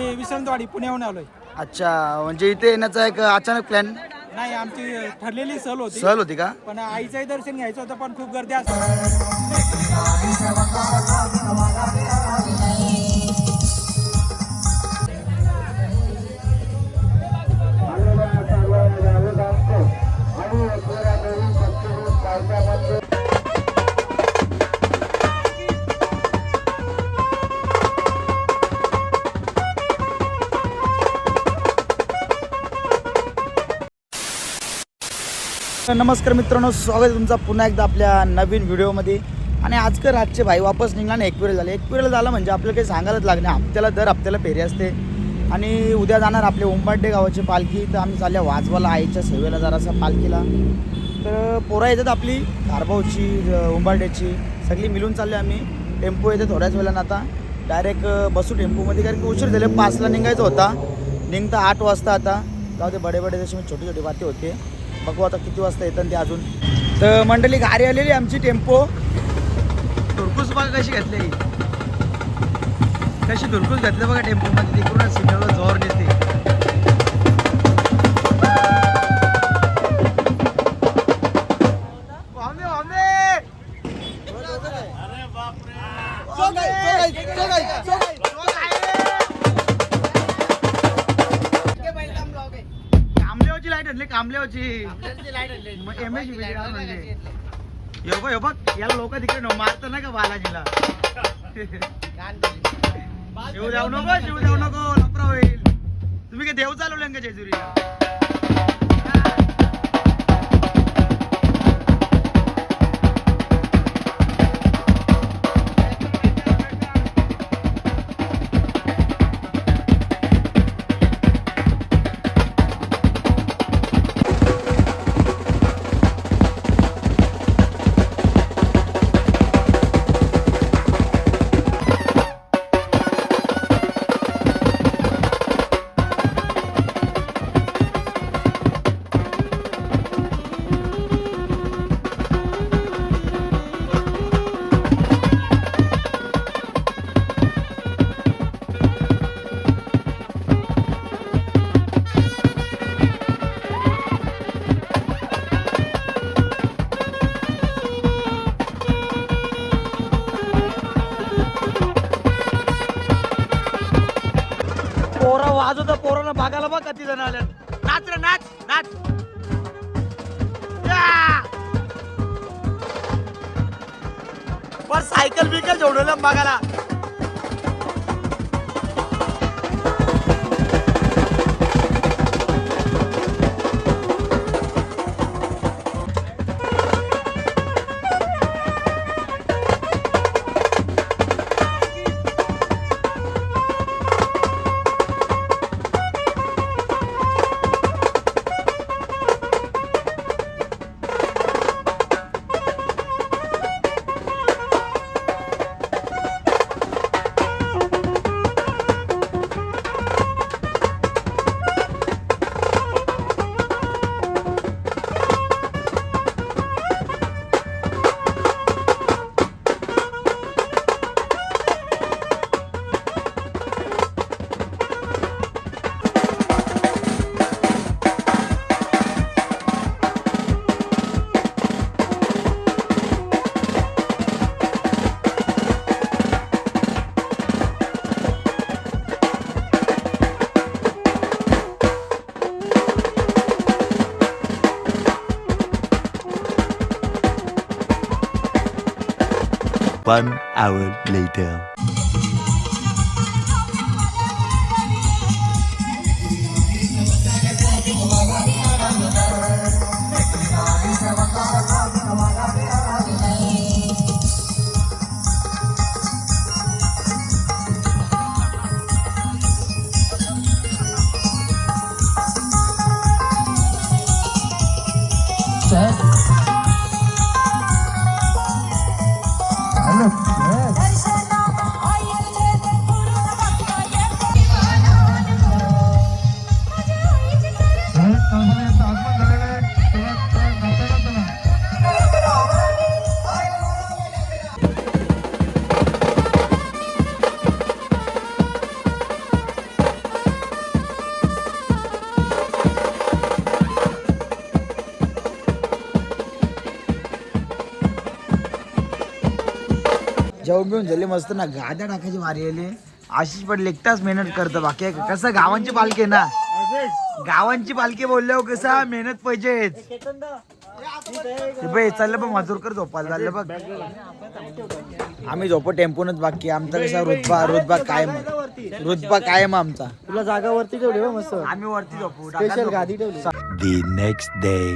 आम्ही विसरंतवाडी पुण्याहून आलोय. अच्छा, म्हणजे इथे येण्याचा एक अचानक प्लॅन? नाही, आमची ठरलेली सहल होती. सहल होती का? पण आईचंही दर्शन घ्यायचं होतं, पण खूप गर्दी असते. नमस्कार मित्रांनो, स्वागत आहे तुमचा पुन्हा एकदा आपल्या नवीन व्हिडिओमध्ये. आणि आजकाल रातचे भाई वापस निघला ना, एकविरा झालं म्हणजे आपल्याला काही सांगायलाच लागणे. दर हप्त्याला फेरी असते. आणि उद्या जाणार आपले उंबारडे गावाची पालखी. तर आम्ही चालल्या वाजवाला आईच्या सेवेला जरासा पालखीला. तर पोरा येतात आपली कारभाऊची, उंबारड्याची सगळी मिळून चालले आम्ही. टेम्पो येते थोड्याच वेळानं. आता डायरेक्ट बसू टेम्पोमध्ये, कारण की उशीर झाले. 5ला निघायचं होता, निघता 8 वाजता. आता जाऊ ते बडे जशी छोटी छोटी बाती होते. बघू आता किती वाजता येतात ते अजून. तर मंडळी गाडी आलेली आमची टेम्पो. धुरकूस बघा कशी घातली, कशी धुरकूस घातलं बघा टेम्पोमध्ये. तिकडूनच सिग्नलवर जोर नेते. कांबल्यावरची बघ, याला लोक तिकडे मारतात ना का बालाजीला. शिव जाऊ नको लपरा होईल. तुम्ही काय देव चालवलं का जेजुरीला? पोरा वाजवता, पोराला भागायला बघ किती जण आले. नाच रे नाच नाच. पर सायकल बिकल जोडवलं बघायला. One hour later. जेवण घेऊन झाले मस्त ना. गाद्या टाकायची वारी आली. आशिष पडले एकटाच मेहनत करतं. बाकी आहे का? कसं गावांची पालखी आहे ना, गावांची पालखी बोलल्यावर कसा मेहनत पाहिजे. चाललं बघ मजूरकर झोपायला चाललं बघ. आम्ही झोपो टेम्पोनच. बाकी आमचा कसा रुतबा कायम आमचा. तुला जागा वरती ठेवली हो मस्त. आम्ही वरती झोपू. स्पेशल गादी ठेवली. The next day.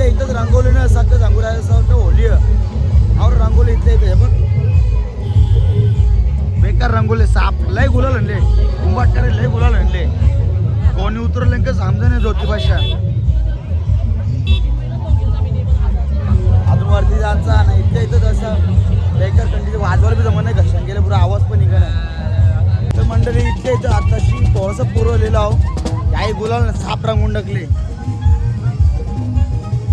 इथंच रंगवली ना सगळं सांगू राहिलं होली और रंगोली इथल्या इथे बघ. बेकार रंगोली साप लय गुलाल आणले. कुंभाटकरे लय गुलाल आणले. कोणी उतरलं का समजा नाही ज्योती भाषा. अजून वरती जायचा ना इथल्या इथंच असं बेकार कंडिशन. वाजवायला बी जमत नाही. घशान गेले पुरा आवाज पण निघाला. तर मंडळी इथल्या इथं आताशी थोडंसं पुरवलेलं आहो. काही गुलाल साप रंगून टाकले.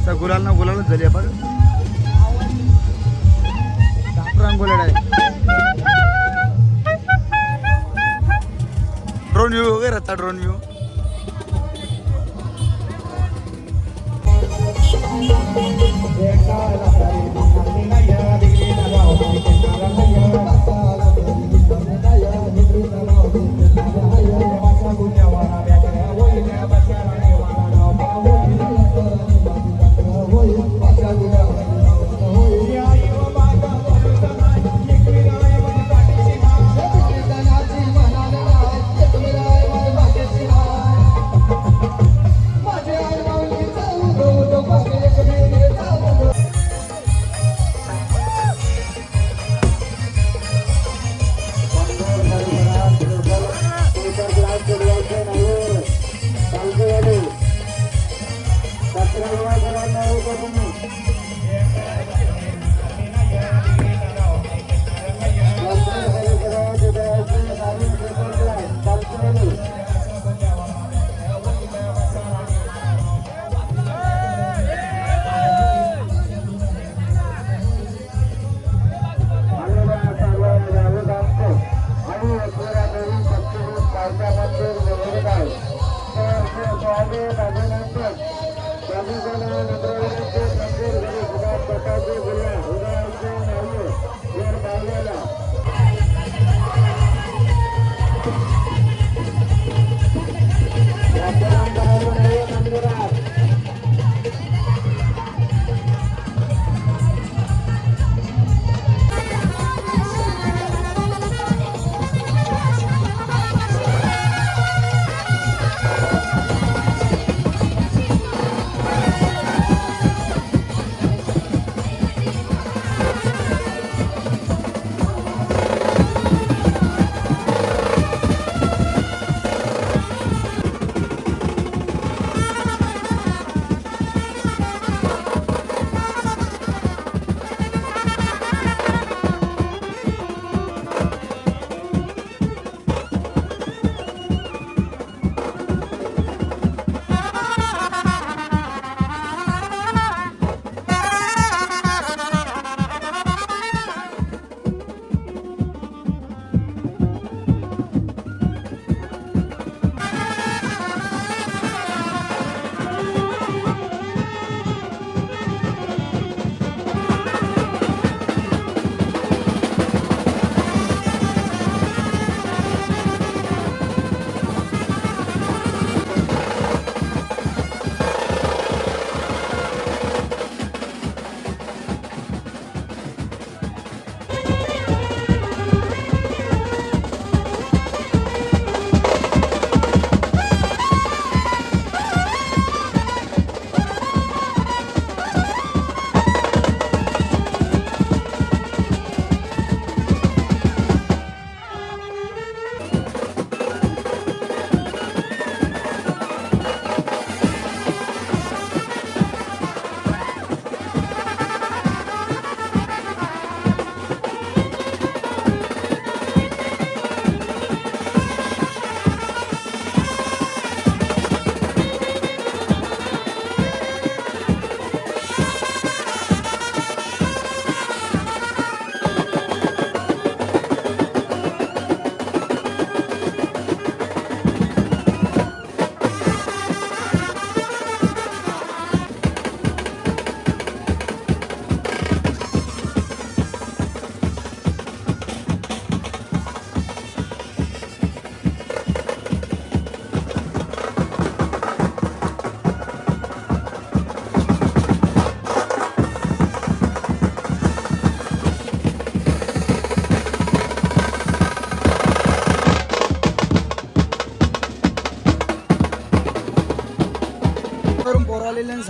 गुलालच झाली बघ. साप रंगोलेला आहे. ड्रोन व्ह्यू वगैरे होता. ड्रोन व्ह्यू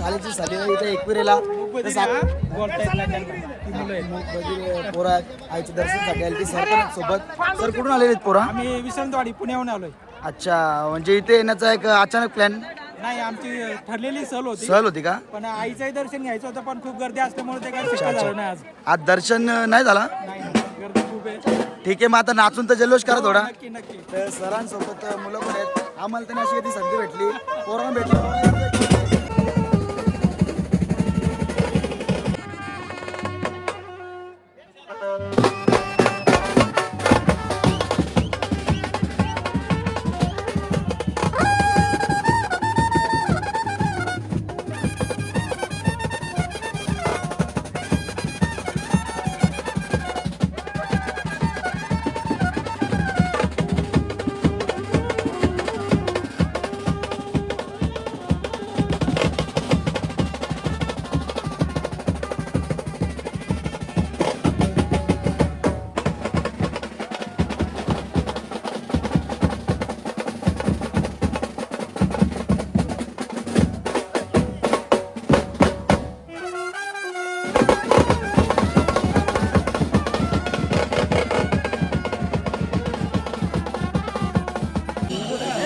शाळेची सगळी इथे एकविरेला बोलता येत नाही त्यांना. ती मुलं आहेत. पोरा आईच्या दर्शनासाठी आली ती सर पण सोबत. सर कुठून आलेले आहेत पोरा? आम्ही विसंतवाडी पुण्याहून आलोय. अच्छा, म्हणजे इथे येण्याचा एक अचानक प्लॅन नाही आमची ठरलेली सहल होती, सहल होती का? पण आईचंही दर्शन घ्यायचं होतं पण खूप गर्दी असल्यामुळे ते काही शक्य झालं नाही आज. आज दर्शन नाही झाला. नाही गर्दी खूप आहे. ठीक आहे, मग आता नाचून तर जल्लोष करा थोडा. नक्की नक्की. तर सरांसोबत मुलं पण आहेत. आम्हाला त्यांनी अशी कधी संधी भेटली, पोरांना भेटली.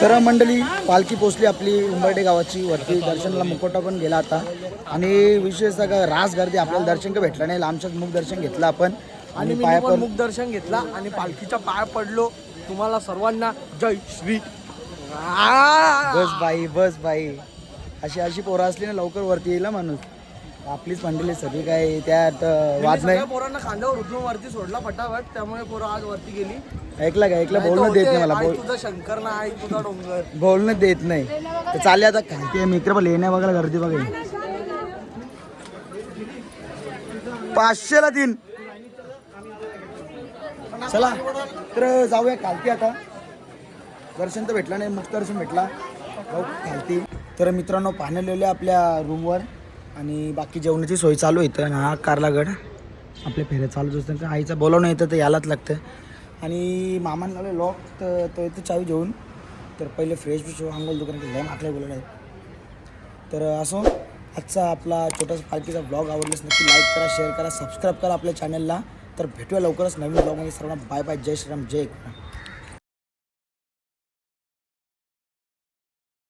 तर मंडळी पालखी पोचली आपली उंबरडे गावाची. वरती दर्शनाला मुखवटा पण गेला आता. आणि विशेषतः का रास गर्दी, आपल्याला दर्शन का भेटलं नाही. लांबच्याच मुख दर्शन घेतलं आपण आणि मी पण मुख दर्शन घेतला आणि पालखीच्या पाय पडलो. तुम्हाला सर्वांना जय श्री. बस बाई बस बाई, अशी अशी पोरं असली ना लवकर वरती येईल माणूस. आपलीच मंडळी सगळी काय त्यात वाद नाही. पोरांना खांद्यावर उचलून वरती सोडला फटाफट, त्यामुळे पोरं आज वरती गेली. ऐकलं का? ऐकलं, बोलणं देत नाही मला. तुझा शंकर ना आई तुझा डोंगर. बोलणं देत नाही. तर चालले आता खालती. मित्र पण लेण्या बघायला गर्दी बघा. 500ला 3. चला तर जाऊया खालती आता. दर्शन तर भेटलं नाही, मुख दर्शन भेटला. जाऊ खालती. तर मित्रांनो पाहण्यात आपल्या रूमवर आणि बाकी जेवणाची सोय चालू इथं. हा कार्लागड आपल्या फेऱ्या चालूच असतं. का आईचं बोलावणं येतं तर यायलाच लागतं. आणि मामाने लावले लॉक, तर तो येतो चावी घेऊन. तर पहिले फ्रेश फ्रेश आंघोळ दुकान लय माकले बोलत आहेत. तर असो आजचा आपला छोटासा पालखीचा ब्लॉग आवडल्यास नक्की लाईक करा, शेअर करा, सबस्क्राईब करा आपल्या चॅनलला. तर भेटूया लवकरच नवीन ब्लॉगमध्ये. सर्वांना बाय बाय, जय श्रीराम, जय एकनाथ.